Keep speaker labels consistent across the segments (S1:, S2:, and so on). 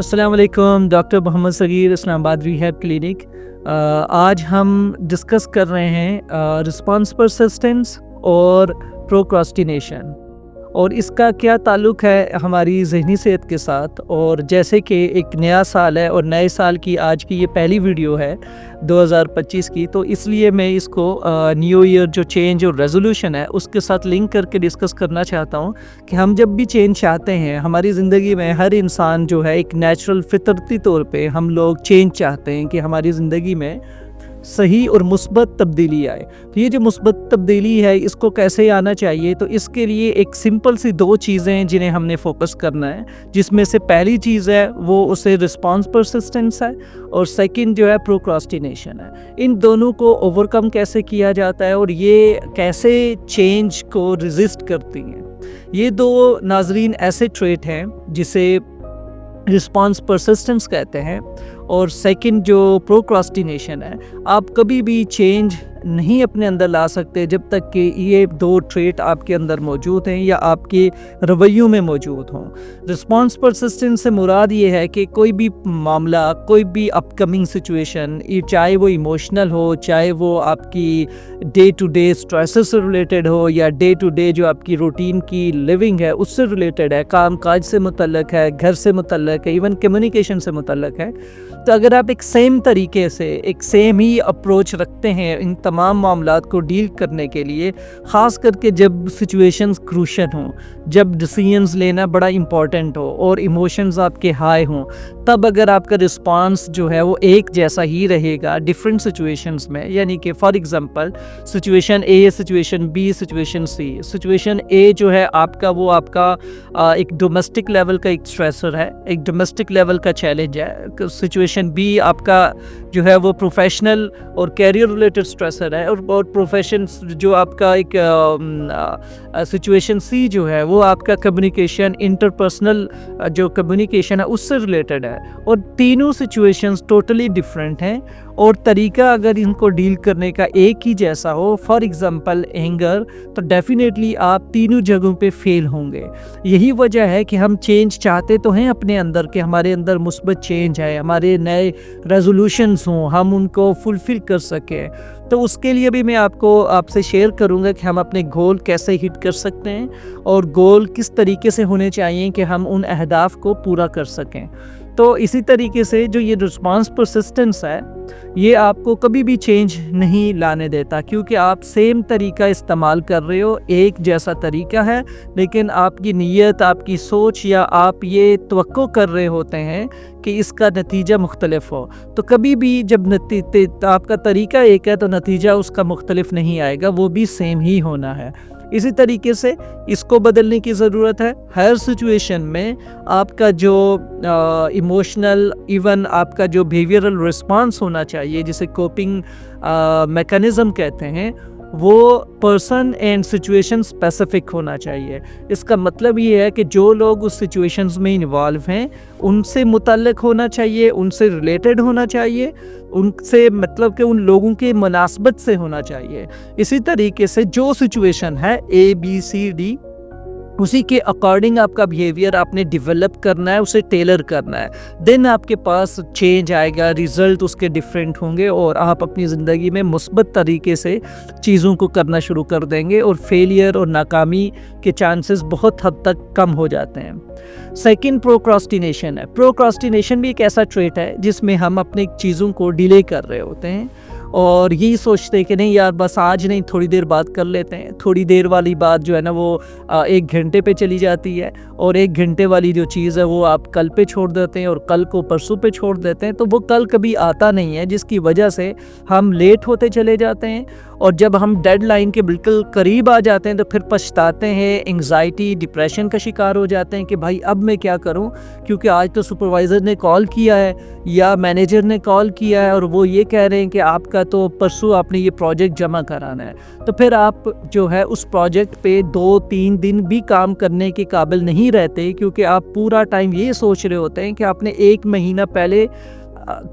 S1: अस्सलाम वालेकुम। Doctor Mohammad Sagheer, Islamabad rehab clinic. आज हम डिस्कस कर रहे हैं रिस्पॉन्स परसिस्टेंस और प्रोक्रास्टिनेशन और इसका क्या ताल्लुक़ है हमारी ज़हनी सेहत के साथ। और जैसे कि एक नया साल है और नए साल की आज की ये पहली वीडियो है 2025 की, तो इसलिए मैं इसको न्यू ईयर जो चेंज और रेजोल्यूशन है उसके साथ लिंक करके डिस्कस करना चाहता हूँ कि हम जब भी चेंज चाहते हैं हमारी ज़िंदगी में, हर इंसान जो है एक नेचुरल फितरती तौर पे हम लोग चेंज चाहते हैं कि हमारी ज़िंदगी में सही और मुस्बत तब्दीली आए। तो ये जो मुस्बत तब्दीली है इसको कैसे आना चाहिए, तो इसके लिए एक सिंपल सी दो चीज़ें हैं जिन्हें हमने फोकस करना है, जिसमें से पहली चीज़ है वो उसे रिस्पॉन्स परसिस्टेंस है और सेकंड जो है प्रोक्रास्टिनेशन है। इन दोनों को ओवरकम कैसे किया जाता है और ये कैसे चेंज को रेजिस्ट करती हैं। ये दो नाजरीन ऐसे ट्रेट हैं जिसे रिस्पॉन्स परसिस्टेंस कहते हैं और सेकंड जो प्रोक्रास्टिनेशन है। आप कभी भी चेंज नहीं अपने अंदर ला सकते जब तक कि ये दो ट्रेट आपके अंदर मौजूद हैं या आपके रवैयों में मौजूद हों। रिस्पॉन्स परसिस्टेंस से मुराद ये है कि कोई भी मामला, कोई भी अपकमिंग सिचुएशन, चाहे वो इमोशनल हो, चाहे वो आपकी डे टू डे स्ट्रेसेस से रिलेटेड हो या डे टू डे जो आपकी रूटीन की लिविंग है उससे रिलेटेड है, काम काज से मुतल्लक है, घर से मुतल्लक है, इवन कम्युनिकेशन से मुतल्लक है। तो अगर आप एक सेम तरीके से, एक सेम ही अप्रोच रखते हैं इन तमाम मामलात को डील करने के लिए, ख़ास करके जब सिचुएशंस क्रूशल हों, जब डिसीजंस लेना बड़ा इम्पॉर्टेंट हो और इमोशंस आपके हाई हों, तब अगर आपका रिस्पांस जो है वो एक जैसा ही रहेगा डिफरेंट सिचुएशंस में। यानी कि for example situation A, situation B, situation C. Situation A जो है आपका एक डोमेस्टिक लेवल का एक स्ट्रेसर है, एक डोमेस्टिक लेवल का चैलेंज है। सिचुएशन बी आपका जो है वो प्रोफेशनल और कैरियर रिलेटेड स्ट्रेसर है और प्रोफेशन जो आपका एक सिचुएशन सी जो है वो आपका कम्युनिकेशन, इंटरपर्सनल जो कम्युनिकेशन है उससे रिलेटेड है। और तीनों सिचुएशंस टोटली डिफरेंट हैं और तरीका अगर इनको डील करने का एक ही जैसा हो, फॉर एग्जांपल एंगर, तो डेफिनेटली आप तीनों जगहों पे फेल होंगे। यही वजह है कि हम चेंज चाहते तो हैं अपने अंदर, कि हमारे अंदर मुस्बत चेंज है, हमारे नए रेजोल्यूशंस हों, हम उनको फुलफिल कर सकें। तो उसके लिए भी मैं आपसे शेयर करूंगा कि हम अपने गोल कैसे हिट कर सकते हैं और गोल किस तरीके से होने चाहिए कि हम उन अहदाफ को पूरा कर सकें। तो इसी तरीके से जो ये रिस्पॉन्स परसिस्टेंस है ये आपको कभी भी चेंज नहीं लाने देता, क्योंकि आप सेम तरीका इस्तेमाल कर रहे हो, एक जैसा तरीका है, लेकिन आपकी नीयत, आपकी सोच या आप ये तवक्को कर रहे होते हैं कि इसका नतीजा मुख्तलिफ हो। तो कभी भी जब आपका तरीका एक है तो नतीजा उसका मुख्तलिफ नहीं आएगा, वो भी सेम ही होना है। इसी तरीके से इसको बदलने की ज़रूरत है। हर सिचुएशन में आपका जो इमोशनल, इवन आपका जो बिहेवियरल रिस्पांस होना चाहिए, जिसे कोपिंग मैकेनिज़्म कहते हैं, वो पर्सन एंड सिचुएशन स्पेसिफिक होना चाहिए। इसका मतलब ये है कि जो लोग उस सिचुएशंस में इन्वॉल्व हैं उनसे मुतल्लिक होना चाहिए, उनसे रिलेटेड होना चाहिए, उनसे मतलब कि उन लोगों के मुनासबत से होना चाहिए। इसी तरीके से जो सिचुएशन है ए बी सी डी, उसी के अकॉर्डिंग आपका बिहेवियर आपने डेवलप करना है, उसे टेलर करना है। देन आपके पास चेंज आएगा, रिज़ल्ट उसके डिफरेंट होंगे और आप अपनी ज़िंदगी में मुस्बत तरीके से चीज़ों को करना शुरू कर देंगे और फेलियर और नाकामी के चांसेस बहुत हद तक कम हो जाते हैं। सेकंड प्रोक्रास्टिनेशन है। प्रोक्रास्टिनेशन भी एक ऐसा ट्रेट है जिसमें हम अपनी चीज़ों को डिले कर रहे होते हैं और यही सोचते हैं कि नहीं यार बस आज नहीं, थोड़ी देर बाद कर लेते हैं। थोड़ी देर वाली बात जो है ना वो 1 घंटे पे चली जाती है और 1 घंटे वाली जो चीज़ है वो आप कल पे छोड़ देते हैं और कल को परसों पे छोड़ देते हैं। तो वो कल कभी आता नहीं है, जिसकी वजह से हम लेट होते चले जाते हैं और जब हम डेडलाइन के बिल्कुल करीब आ जाते हैं तो फिर पछताते हैं, एंग्जाइटी, डिप्रेशन का शिकार हो जाते हैं कि भाई अब मैं क्या करूं, क्योंकि आज तो सुपरवाइज़र ने कॉल किया है या मैनेजर ने कॉल किया है और वो ये कह रहे हैं कि आपका तो परसों आपने ये प्रोजेक्ट जमा कराना है। तो फिर आप जो है उस प्रोजेक्ट पे 2-3 दिन भी काम करने के काबिल नहीं रहते, क्योंकि आप पूरा टाइम ये सोच रहे होते हैं कि आपने 1 महीना पहले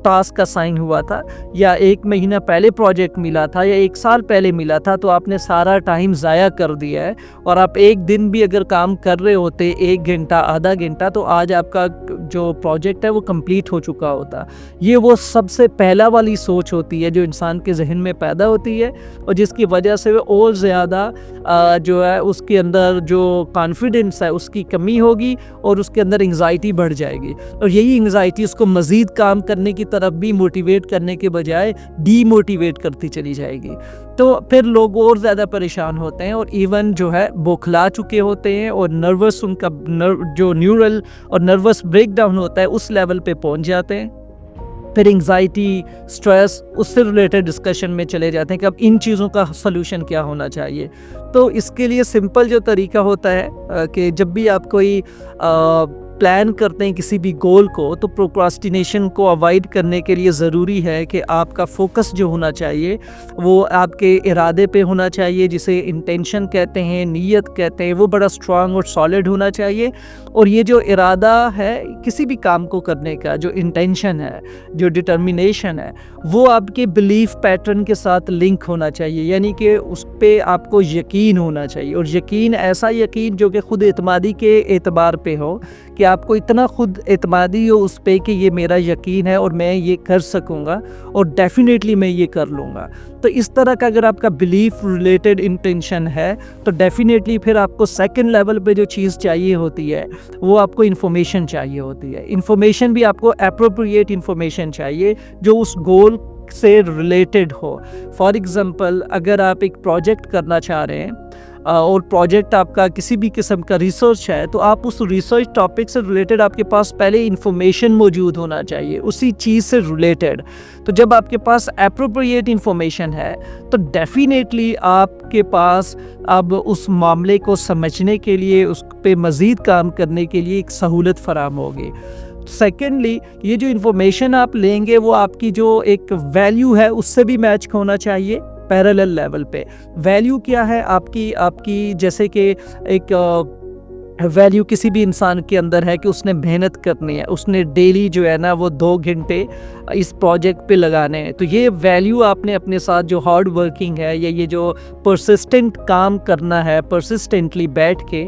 S1: टास्क असाइन हुआ था या 1 महीना पहले प्रोजेक्ट मिला था या 1 साल पहले मिला था, तो आपने सारा टाइम ज़ाया कर दिया है और आप एक दिन भी अगर काम कर रहे होते 1 घंटा आधा घंटा, तो आज आपका जो प्रोजेक्ट है वो कंप्लीट हो चुका होता। ये वो सबसे पहला वाली सोच होती है जो इंसान के जहन में पैदा होती है और जिसकी वजह से वो और ज़्यादा जो है उसके अंदर जो कॉन्फिडेंस है उसकी कमी होगी और उसके अंदर एंग्जाइटी बढ़ जाएगी और यही एंग्जाइटी उसको मज़ीद काम करने की तरफ भी मोटिवेट करने के बजाय डीमोटिवेट करती चली जाएगी। तो फिर लोग और ज़्यादा परेशान होते हैं और इवन जो है बौखला चुके होते हैं और नर्वस उनका जो न्यूरल और नर्वस ब्रेकडाउन होता है उस लेवल पे पहुंच जाते हैं। फिर एंग्जाइटी, स्ट्रेस, उससे रिलेटेड डिस्कशन में चले जाते हैं कि अब इन चीज़ों का सलूशन क्या होना चाहिए। तो इसके लिए सिंपल जो तरीका होता है कि जब भी आप कोई प्लान करते हैं किसी भी गोल को, तो प्रोक्रास्टिनेशन को अवॉइड करने के लिए ज़रूरी है कि आपका फोकस जो होना चाहिए वो आपके इरादे पे होना चाहिए, जिसे इंटेंशन कहते हैं, नीयत कहते हैं, वो बड़ा स्ट्रांग और सॉलिड होना चाहिए। और ये जो इरादा है किसी भी काम को करने का, जो इंटेंशन है, जो डिटर्मिनेशन है, वो आपके बिलीफ पैटर्न के साथ लिंक होना चाहिए, यानी कि उस पर आपको यकीन होना चाहिए। और यकीन ऐसा यकीन जो कि खुद एतमादी के एतबार पे हो, कि आपको इतना खुद एतमादी हो उस पे कि ये मेरा यकीन है और मैं ये कर सकूँगा और डेफिनेटली मैं ये कर लूँगा। तो इस तरह का अगर आपका बिलीफ रिलेटेड इंटेंशन है तो डेफिनेटली फिर आपको सेकंड लेवल पे जो चीज़ चाहिए होती है वो आपको इन्फॉर्मेशन चाहिए होती है। इन्फॉर्मेशन भी आपको एप्रोप्रिएट इन्फॉर्मेशन चाहिए जो उस गोल से रिलेटेड हो। फॉर एग्ज़ाम्पल, अगर आप एक प्रोजेक्ट करना चाह रहे हैं और प्रोजेक्ट आपका किसी भी किस्म का रिसर्च है, तो आप उस रिसर्च टॉपिक से रिलेटेड आपके पास पहले इन्फॉर्मेशन मौजूद होना चाहिए उसी चीज़ से रिलेटेड। तो जब आपके पास एप्रोप्रिएट इन्फॉर्मेशन है तो डेफिनेटली आपके पास अब उस मामले को समझने के लिए, उस पे मज़ीद काम करने के लिए एक सहूलत फराहम होगी। सेकेंडली, ये जो इन्फॉर्मेशन आप लेंगे वो आपकी जो एक वैल्यू है उससे भी मैच होना चाहिए पैरेलल लेवल पे। वैल्यू क्या है आपकी जैसे कि एक वैल्यू किसी भी इंसान के अंदर है कि उसने मेहनत करनी है, उसने डेली जो है ना वो 2 घंटे इस प्रोजेक्ट पे लगाने हैं। तो ये वैल्यू आपने अपने साथ जो हार्ड वर्किंग है या ये जो परसिस्टेंट काम करना है, परसिस्टेंटली बैठ के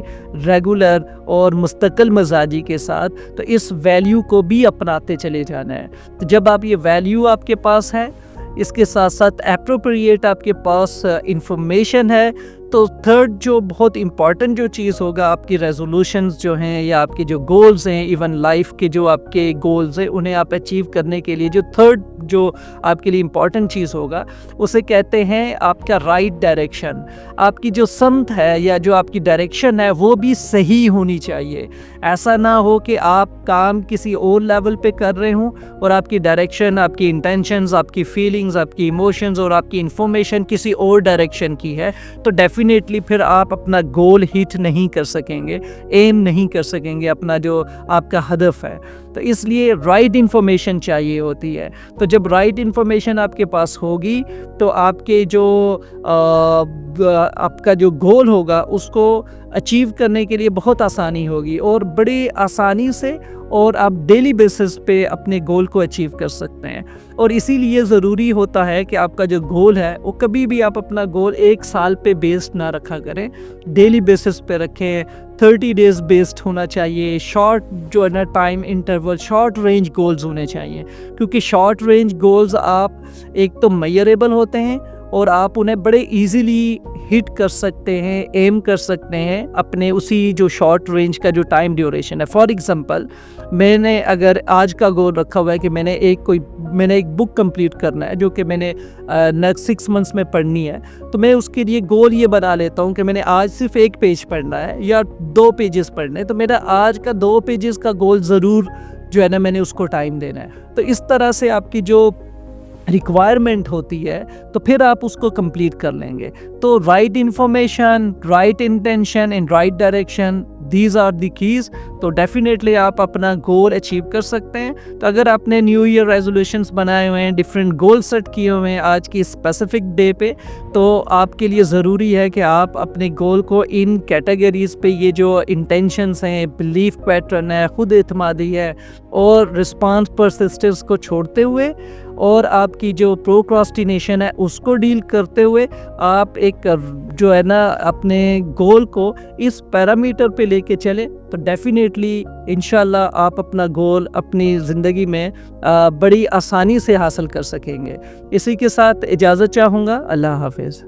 S1: रेगुलर और मुस्तकिल मजाजी के साथ, तो इस वैल्यू को भी अपनाते चले जाना है। तो जब आप ये वैल्यू आपके पास है, इसके साथ साथ एप्रोप्रिएट आपके पास इंफॉर्मेशन है, तो थर्ड जो बहुत इम्पॉर्टेंट जो चीज़ होगा, आपकी रेजोल्यूशंस जो हैं या आपके जो गोल्स हैं, इवन लाइफ के जो आपके गोल्स हैं, उन्हें आप अचीव करने के लिए जो थर्ड जो आपके लिए इम्पॉर्टेंट चीज़ होगा उसे कहते हैं आपका राइट डायरेक्शन। आपकी जो समत है या जो आपकी डायरेक्शन है वो भी सही होनी चाहिए। ऐसा ना हो कि आप काम किसी और लेवल पे कर रहे हों और आपकी डायरेक्शन, आपकी इंटेंशंस, आपकी फीलिंग्स, आपकी इमोशंस और आपकी इंफॉर्मेशन किसी और डायरेक्शन की है, तो डेफिनेटली फिर आप अपना गोल हिट नहीं कर सकेंगे, एम नहीं कर सकेंगे अपना जो आपका हदफ है। तो इसलिए राइट इन्फॉर्मेशन चाहिए होती है। तो जब राइट इन्फॉर्मेशन आपके पास होगी तो आपके जो आपका जो गोल होगा उसको अचीव करने के लिए बहुत आसानी होगी और बड़ी आसानी से और आप डेली बेसिस पे अपने गोल को अचीव कर सकते हैं। और इसीलिए ज़रूरी होता है कि आपका जो गोल है वो कभी भी आप अपना गोल 1 साल पे बेस्ड ना रखा करें, डेली बेसिस पे रखें। 30 डेज बेस्ड होना चाहिए। शॉर्ट जो है ना time interval, short range goals होने चाहिए, क्योंकि शॉर्ट रेंज गोल्स आप एक तो मेजरेबल होते हैं और आप उन्हें बड़े इजीली हिट कर सकते हैं, एम कर सकते हैं अपने उसी जो शॉर्ट रेंज का जो टाइम ड्यूरेशन है। फॉर एग्जांपल, मैंने अगर आज का गोल रखा हुआ है कि मैंने एक बुक कंप्लीट करना है जो कि मैंने नेक्स्ट 6 मंथ्स में पढ़नी है, तो मैं उसके लिए गोल ये बना लेता हूँ कि मैंने आज सिर्फ 1 पेज पढ़ना है या 2 पेजेस पढ़ने हैं, तो मेरा आज का 2 पेजेस का गोल ज़रूर जो है ना मैंने उसको टाइम देना है। तो इस तरह से आपकी जो रिक्वायरमेंट होती है तो फिर आप उसको कंप्लीट कर लेंगे। तो right information, right intention and right direction, these are the keys. تو ڈیفینیٹلی آپ اپنا گول اچیو کر سکتے ہیں. تو اگر آپ نے نیو ایئر ریزولوشنس بنائے ہوئے ہیں, ڈفرینٹ گول سیٹ کیے ہوئے ہیں آج کی اسپیسیفک ڈے پہ, تو آپ کے لیے ضروری ہے کہ آپ اپنے گول کو ان کیٹیگریز پہ, یہ جو انٹینشنس ہیں, بلیف پیٹرن ہے, خود اعتمادی ہے اور رسپانس پرسسٹنس کو چھوڑتے ہوئے اور آپ کی جو پروکراسٹینیشن ہے اس کو ڈیل کرتے ہوئے آپ ایک جو ہے نا اپنے گول کو اس پیرامیٹر پہ لے کے چلیں, تو ڈیفینیٹلی انشاءاللہ آپ اپنا گول اپنی زندگی میں بڑی آسانی سے حاصل کر سکیں گے. اسی کے ساتھ اجازت چاہوں گا. اللہ حافظ.